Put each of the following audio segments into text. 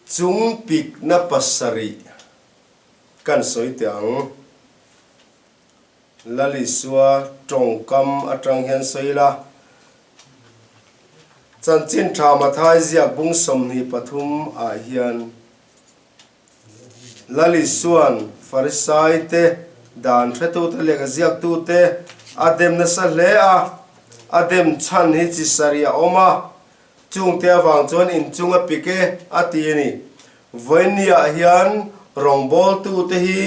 chung pik na pasari kan soi tiang lalisua tongkam atang hian soila chanchin tha mathai ziak bung somni pathum a hian lalisuan farisai te dan thetu te lega ziak tu te adem na sa le a adem chan hi chi saria oma chung te awang chuan in chunga pike ati ni voinia hian rongbol tu te hi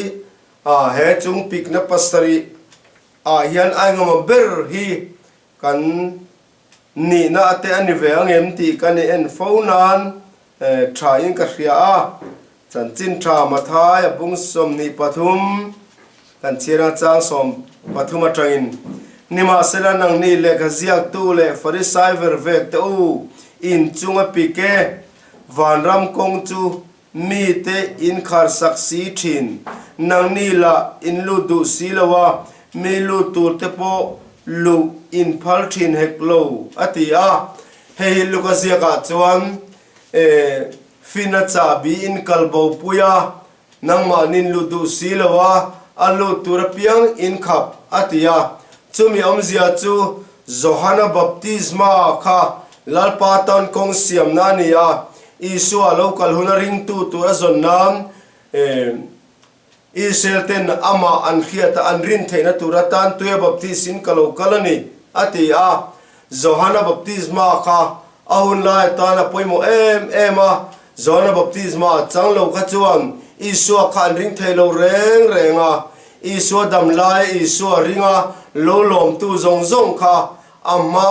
a he chung pik na pasari a hian aingama ber hi kan ni na ate ani ve angem ti kan en phonan tha in ka hria a chanchin tha mathai bung som ni pathum kan chira chang som pathum atangin nima sela nang ni le khaziak tu le farisai ver vek te u in chunga pike vanram kong chu mi te in khar saksi thin nang ni la in lu du silawa mi lu tur te po lu in phal thin hek lo atia hei lu ka zia ka chuan fina cha bi in kalbo puya nang ma nin lu du silawa alu tur piang in khap atia chumi omzia chu Johana baptisma kha lalpa ton kong siam na ni a isua local hunaring tu azon nam iselten ama an khiata an rin theina turatan tuya baptisin kalo kalani ati a Johana baptisma kha ahun lai tana poimo ema Johana baptisma changlo kha chuan isua khan ring thailo reng renga isua dam lai isua ringa lo lom tu zong zong kha amma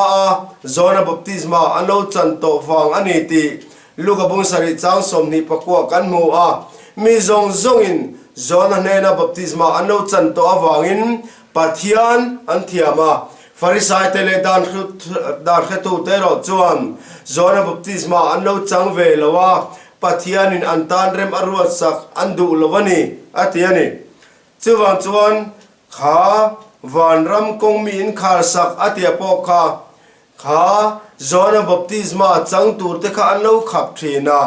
Johana baptisma alo chan to wang ani ti luka bung sari chang som ni pakwa kan mu a mi zong zong in Johana nena baptisma alo chan to awangin pathian an thiama farisai tele dan khetu te ro chuan Johana baptisma alo chang ve lawa pathian in antan rem arwat sak andu lawani atiani chuwang chuan kha vanram kong mi in khar sak atia po kha Johana baptisma chang tur te kha anlo khap thina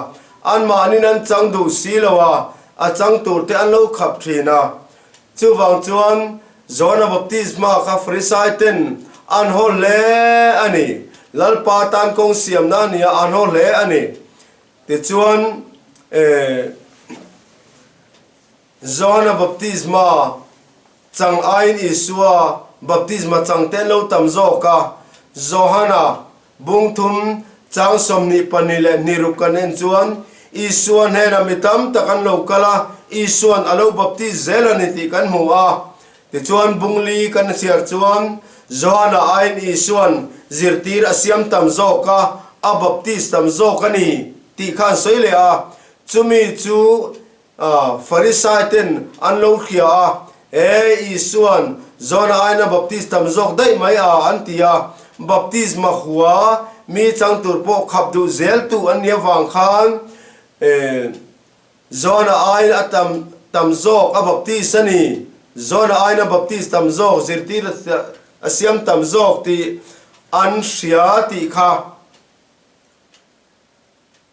an ma nin an chang du silawa a chang tur te anlo khap thina chuwang chuan Johana baptisma kha farisai ten an hol le ani lalpa tan kong siam na ni an hol le ani te chuan Johana baptisma chang ain isua baptisma chang ten lo tam zo ka Johana bung thum chang somni panile nirukan en chuan isuan hena mitam takan lo kala isuan alo baptiz zelani ti kan mu a ti chuan bungli kan siar chuan Johana ain isuan zirtir asiam tam zo ka a baptiz tam zo kani ti khan soile a chumi chu farisai ten anlo khia isuan Johana aina baptiz tam zok dai mai a antia baptisma huwa mi chang tur po khap du zel tu an ya wang khan Johana aina tam zok a baptiz ani Johana aina baptiz tam zok zirtir asiam tam zok ti an shia ti kha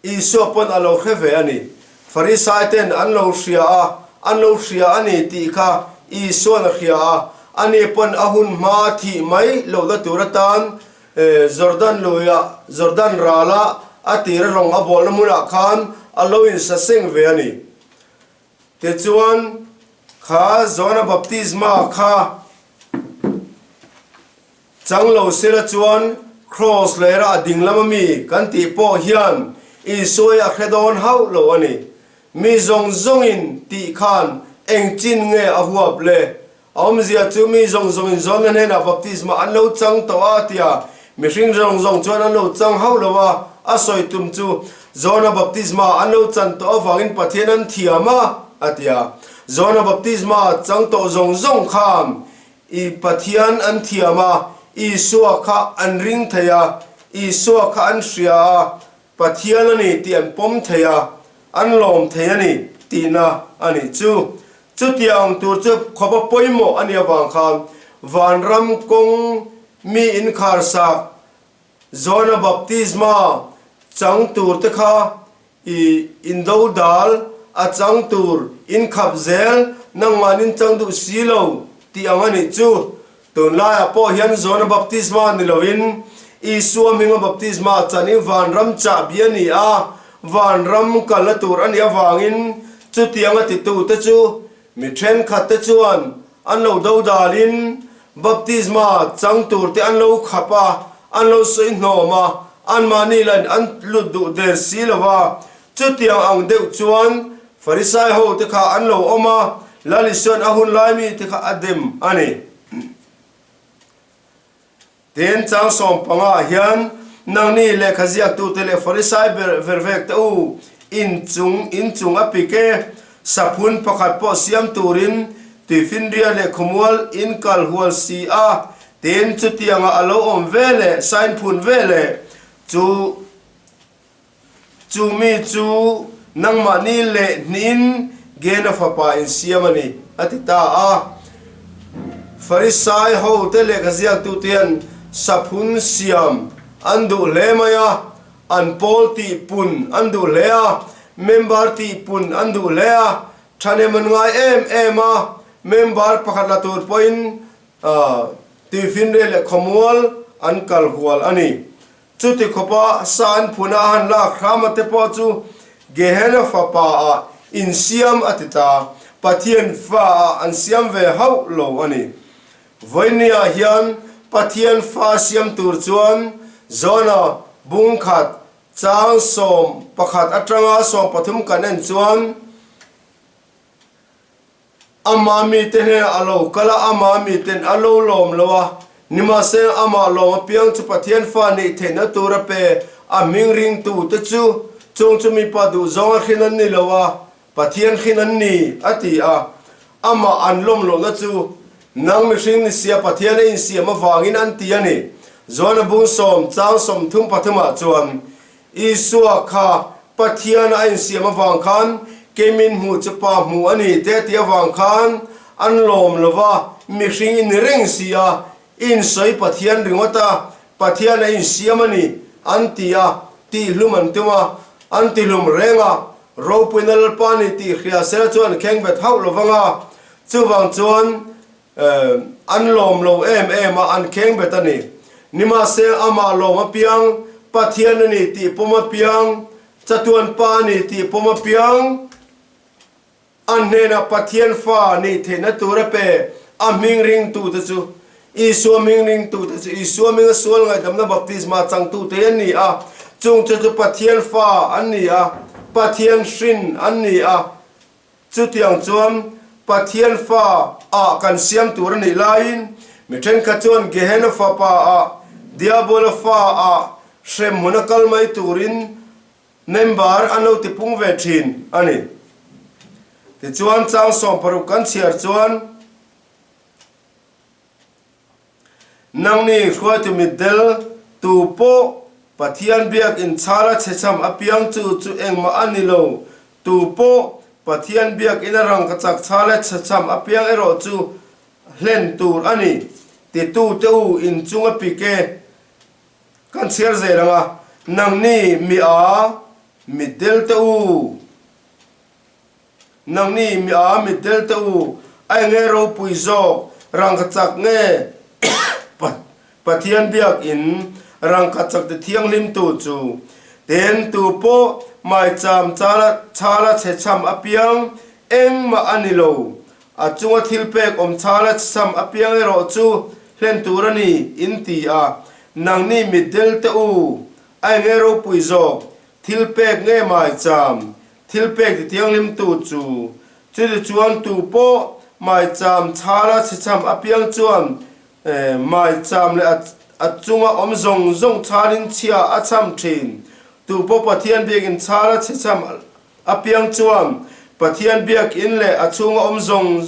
iso pon alo kheve ani farisai ten anlo shia ani ti kha iso na khia ani pon ahun ma thi mai lo la turatan Jordan rala atira rong a bol mura khan aloin sa sing ve ani te chuan kha Johana baptisma kha changlo sera chuan cross lera dinglama mi kan ti po hian isoi a khedon hau lo ani mi zong zong in ti khan engchin nge a huap le omzia chu mi zong zong in zong ne na baptisma anlo chang to atia mi hring zong zong chuan anlo chang hau lawa a soi tum chu Johana baptisma anlo chan to awangin pathian an thiama atia Johana baptisma chang to zong zong kham I pathian an thiama isua kha an ring thaya isua kha an shria pathian ani ti an pom thaya an lom thaya ni tina ani chu tiang tur chu khoba poimo ani awang khan vanram kong mi in khar sak Johana baptisma chang tur te kha indo dal a chang tur in khap zel nang manin chang du silo ti angani chu tun la po hian zona baptisma ni lovin isua minga baptisma chani van ram cha biani a van ram kala tur ani awangin chu tianga ti tu te chu mi then khat te chuan an lo do dalin baptisma chang tur te an lo khapa an lo soi hnoma an mani lan an lut du der silova chu tiang ang deuh chuan farisai ho te kha an lo oma lalison ahun lai mi te kha adem ani ten chang som panga hian nang ni le khaziak tu te le farisai vervek te u in chung apike saphun pakhat po siam turin tifin ria le khumwal in kal hual si a ten chu tianga alo om vele sign phun vele chu mi chu nang ma ni le nin gena fapa in siamani atita a farisai ho te le khaziak tu tian saphun siam andu le maya an pol ti pun andu lea member ti pun andu lea thane man ngai ema member pakhat la tur point ti fin re le khomwal an kal hual ani chuti khopa san phuna han la khama te po chu gehena fapa a in siam atita pathian fa an siam ve hau lo ani voinia hian pathian fa siam tur chuan zona bung khat chang som pakhat atranga som pathum kanen chuan amami ten alo kala amami ten alo lom lowa nima se ama lom piang chu pathian fa ni thena tura pe aming ring tu te chu chung chu mi pa du zong khinan ni lowa pathian khinan ni ati a ama an lom lo na chu nang mi hring ni sia pathian in sia ma wangin an ti ani zona bung som chang som thum pathuma chuan isua kha pathian a in sia ma wang khan kemin mu chapa mu ani te tia wang khan an lom lova mi hring in reng sia in soi pathian ringota pathian a in sia mani an tia ti luman tuma an ti lum renga ro puinal pani ti khia sel chuan kheng bet hau lovanga chu wang chuan an lom lo em an kheng bet ani nima se ama lom piang pathian ani ti poma piang chatuan pa ni ti poma piang an nena pathian fa ni thena tura pe aming ring tu te chu isu ming ring tu te chu isu ming sual ngai damna baptisma chang tu te ni a chung chu pathian fa an ni a pathian shin an ni a chu tiang chuan pathian fa a kan siam tur ni lain mi then kha chuan gehena fa pa a diabol fa a shrem munakal mai turin member ano ti pung ve thin ani ti chuan chang som paru kan chiar chuan nang ni khwa ti midel tu po pathian biak in chala checham apiang chu engma anilo tu po pathian biak in rang ka chak chala checham apiang ero chu hlen tur ani ti tu teu in chunga pike kan chiar zeranga nang ni mi a midel teu nang ni mi a midel teu ai nge ro puizo rang ka chak nge pathian biak in rang ka chak de thiang lim tu chu ten tu po mai cham chala checham apiang eng ma anilo a chunga thilpek om chala cham apiang ero chu hlen turani inti a nang ni midel te u ai nge ro puizo thilpek nge mai cham thilpek de thiang lim tu chu chuan tu po mai cham chala checham apiang chuan mai cham le achunga om zong tharin chia acham thin tu po pathian biak in chala checham apiang chuan pathian biak in le achunga om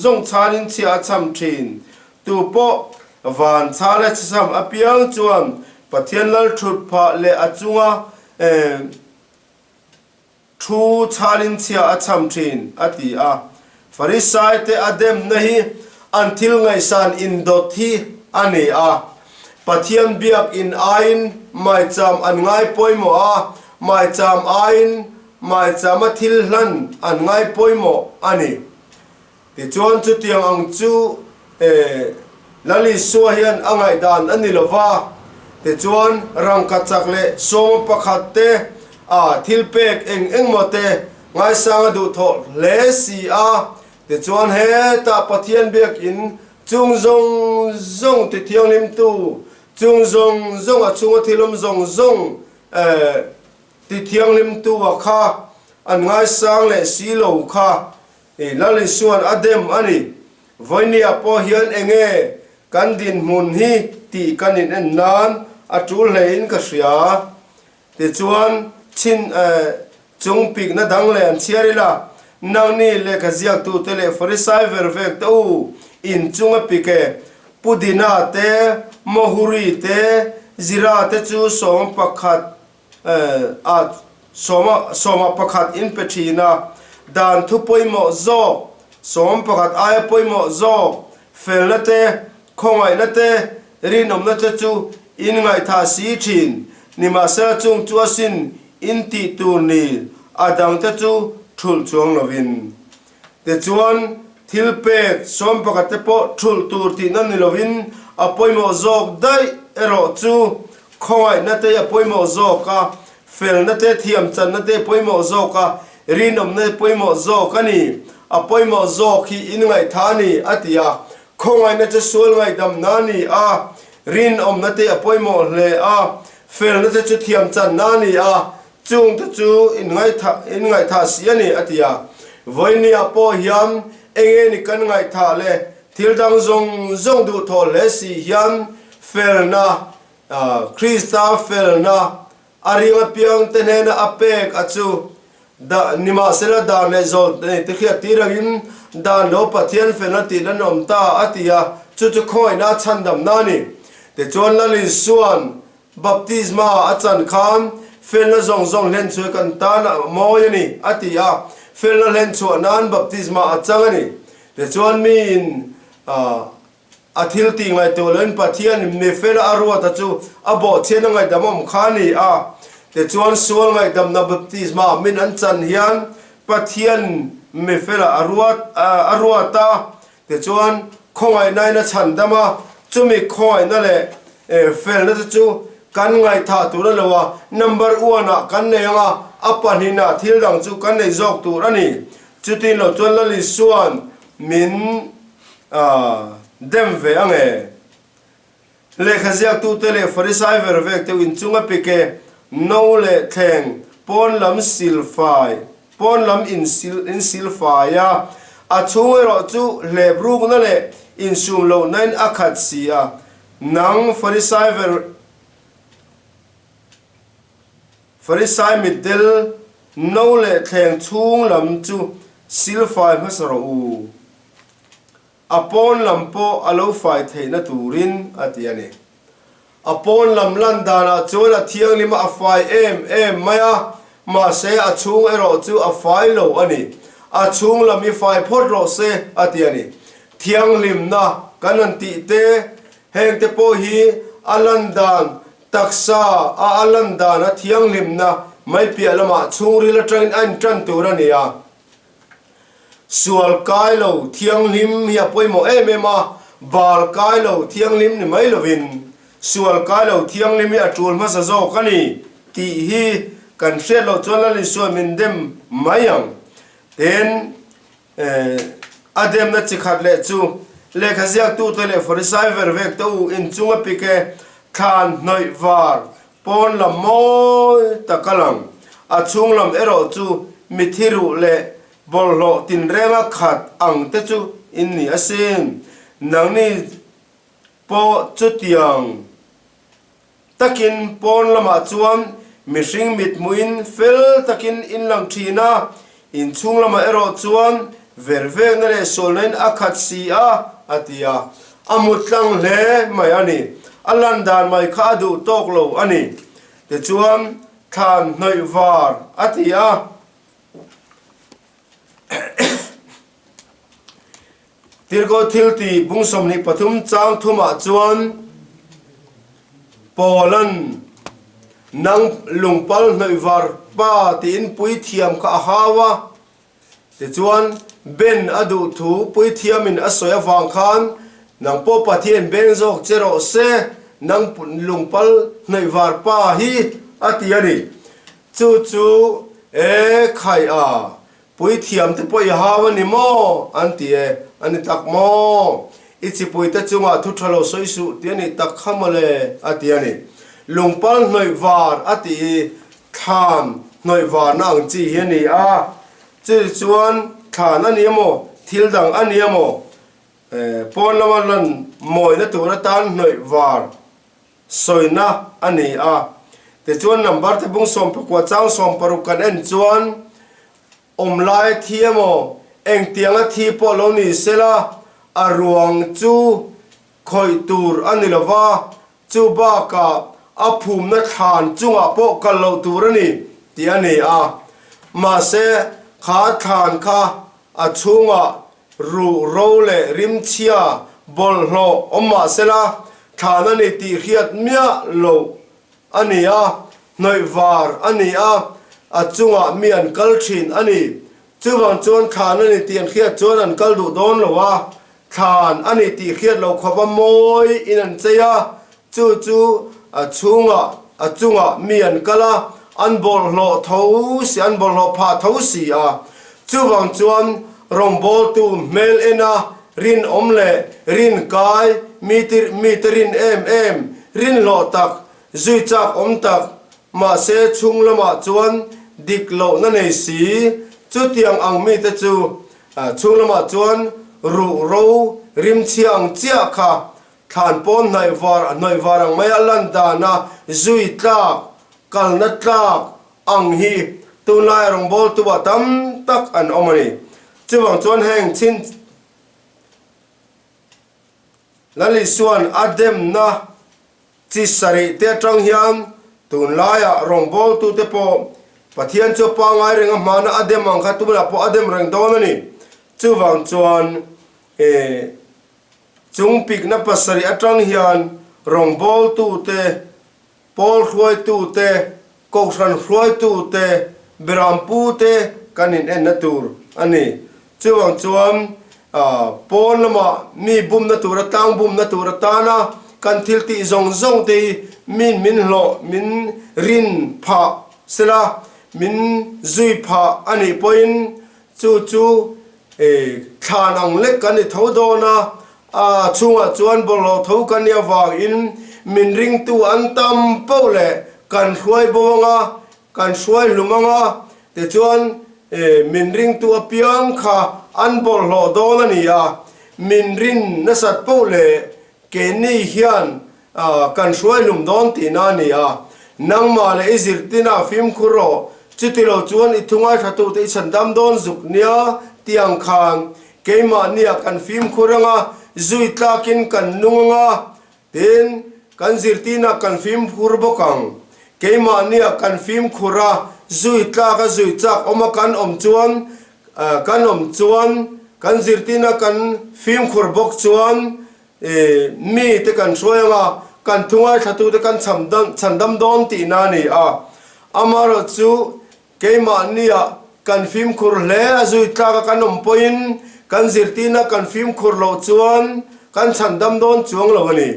zong tharin chia acham thin tu po van chala checham apiang chuan pathian lal thut pha le achunga thu tharin chia acham thin ati a farisai te adem nahi until ngai san in dot hi ani a pathian biak in ain mai cham an ngai poimo a mai cham ain mai chama thil hlan an ngai poimo ani ti chuan chu tiang ang chu lali suwa hian angai dan ani lova ti chuan rangka chakle som pakhat te thil pek eng mote ngai sang du tho le si a ti chuan he ta pathian bek in chung zong ti thiang lim tu chung zong a chung thilom zong ti thiang lim tu wa kha an ngai sang le si lo kha lali suan adem ani voini apo hian enge kan din mun hi ti kanin en nan atul le in ka sia ti chuan chin chung pik na dang le an chiarila nang ni le ka ziak tu te le farisai vervek tu in chunga pike pudina te mohuri te zira te chu som pakhat soma pakhat in petrina dan thu poimo zo som pakhat aya poimo zo felate khongai nate rinom nate chu in ngai tha si thin nima sa chung chu asin in ti tu ni adang te chu thul chuang lovin te chuan thil pek som pakhat te po thul tur ti nan ni lovin apoimo zok dai ero chu khongai nate apoimo zoka fel nate thiam chan nate poimo zoka rinom ne poimo zoka ni apoimo zok hi in ngai thani atia khongai na che sul ngai dam nani a rin om nate apoimo le a fel nate chu thiam chan nani a chung te chu in ngai tha siani atia voini apo hiam enge ni kan ngai tha le thil dang zong du tho le si hiam fel na krista fel na aringa piang tenena apek achu da nima sela da ne zol ne te khia tiragin da no pathian fel ti na nom ta atia chu khoi na chandam nani te chon la li suan baptisma achan khan fel na zong len chu kan ta na moyani atia fel na len chu nan baptisma achangani te chon min athil ti ngai to len pathian me fel arwa ta chu abo chen ngai damom khani a te chuan sual ngai dam na baptisma min an chan hian pathian me fel arwa ta te chuan khongai nai na chan dama chumi khoi na le fel na chu kan ngai tha tu la lawa number 1 a kan ne nga apanina thil dang chu kan nei jok tu rani chutin lo chon la li suan min dem ve ange le khaziak tu te le farisai vervek te in chunga pike no le theng pon lam silfai pon lam in silfai ya a chungero chu le bruk na le in sum lo nain akhat sia nang farisai middel no le theng chung lam chu silfai masaro u apon lampo alo fai theina turin atiani apon lam landana chola thiang lima afai em maya ma se achung ero chu afai lo ani achung lami fai photro se atiani thiang lim na kananti te heng te po hi alandan taksa alandan a thiang lim na mai pia lama chungri la train an tran turania sual kai lo thiang lim ya poimo emema bal kai lo thiang lim ni mai lovin sual kai lo thiang lim ya tul ma sa zo kani ti hi kan hre lo chola li so min dem mayang ten adem na chikhat le chu le khazia tu to le farisai vervek to in chunga pike khan noi var pon la moi takalang a chung lam ero chu mithiru le bollo tin renga khat ang te chu in ni asin nang ni po chu tiang takin pon lama chuan mihring mit muin fel takin in lang thina in chung lama ero chuan verve na le solnen akhat si a atia amutlang le mai ani alandan mai kha du tok lo ani te chuan khan noi var atia tirgo thilti bungsom ni pathum chang thuma chuan polan nang lungpal noi var pa tin pui thiam kha hawa te chuan ben adu thu pui thiam in asoya wang khan nang po pathian ben jok chero se nang lungpal nei war pa hi atiani chu chu e khai a pui thiam te poi hawa ni mo antie ani tak mo ichi pui ta chunga thu thalo soisu tiani tak khamale atiani lungpal noi war ati than noi war nang chi hiani a chu chuan than ani mo thil dang ani mo pon lamalan moi na tu na tan noi war soina ani a te chuan number te bung som pakwa chang som paru kan en chuan omlai thiamo eng tianga thi po lo ni sela aruang chu khoi tur anilawa chu ba ka aphum na than chunga po kallo turani tiani a ma se kha than kha achunga ru role rim chia bol hlo oma sela thanani ti riat mia lo ania noi var ania achunga mian kalthin ani chuwang chuan thanani tian khiat chuan an kal du don lowa than ani ti khiat lo khoba moi in an cheya chu chu achunga mian kala an bol hlo tho si an bol hlo pha tho si a chuwang chuan rong bol tu mel ena rin omle rin kai miterin em rin lo tak zui chak om tak ma se chung lama chuan dik lo na nei si chu tiang ang mi te chu chung lama chuan ru ro rim chiang chia kha than pon nai var ang mai alan da na zui tlak kal na tlak ang hi tu lai rong bol tu ba tam tak an omani chuwang chuan heng chin lali suan adem na chi sari te tang hiam tun laya rong bol tu te po pathian chu pa ngai renga mana adem ang kha tu la po adem reng don ani chuwang chuan chung pik na pasari atang hian rong bol tu te pol khoi tu te kokran khoi tu te berampu te kanin en natur ani chuwang chuan pon lama mi bum na tura tang bum na tura tana kan thil ti zong zong te min lo min rin pha sela min zui pha ani poin chu chu than ang lek kan ni tho do na chunga chuan bol lo tho kan ya wang in min ring tu an tam po le kan hruai bowanga kan hruai lumanga te chuan min ring tu apiang kha an bol lo do na ni a min rin na sat po le ke ni hian kan hruai lum don ti na ni a nang ma le izir tina phim khuro chitilo chuan i thungai thatu te chandam don zuk nia tiang khang keima nia kan phim khuranga zui tlakin kan nunga ten kan zirtina kan phim khurbokang keima nia kan phim khura zui tlaka zui chak oma kan om chuan kan zirtina kan phim khurbok chuan mi te kan hruanga kan thungai thatu te kan chandam don ti na ni a amaro chu keima nia kan phim khur le zui tlaka kan om poin kan zirtina kan phim khur lo chuan kan chandam don chuang lo ani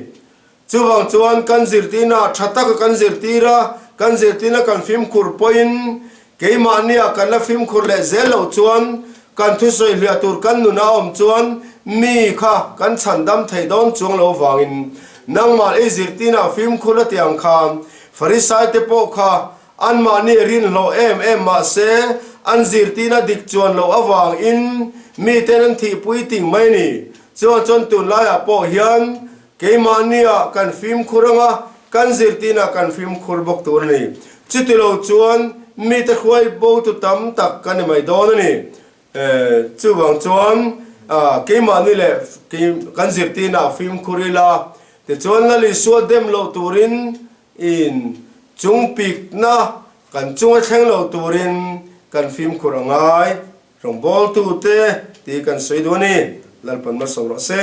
chuwang chuan kan zirtina thata ka kan zirtira kan zirtina kan phim khur poin keima nia kan la phim khur le zel lo chuan kan thu soi hlia tur kan nuna om chuan mi kha kan chandam thei don chuang lo wangin nangmal e zirtina phim khur la tiang kham farisai te po kha an ma ni rin lo em ma se an zirtina dik chuan lo awang in mi ten thi pui ting mai ni chon tun la ya po hian keima nia kan phim khuranga kan zirtina kan phim khur bok tur ni chitilo chuan mi te khoi bo tu tam tak kan mai don ni chuwang chuan keima ni le kan zirtina phim khurila te chuan la li suat dem lo turin in chung pik na kan chung thleng lo turin kan phim khurangai rong bol tu te ti kan soi do ni lalpan ma song ro se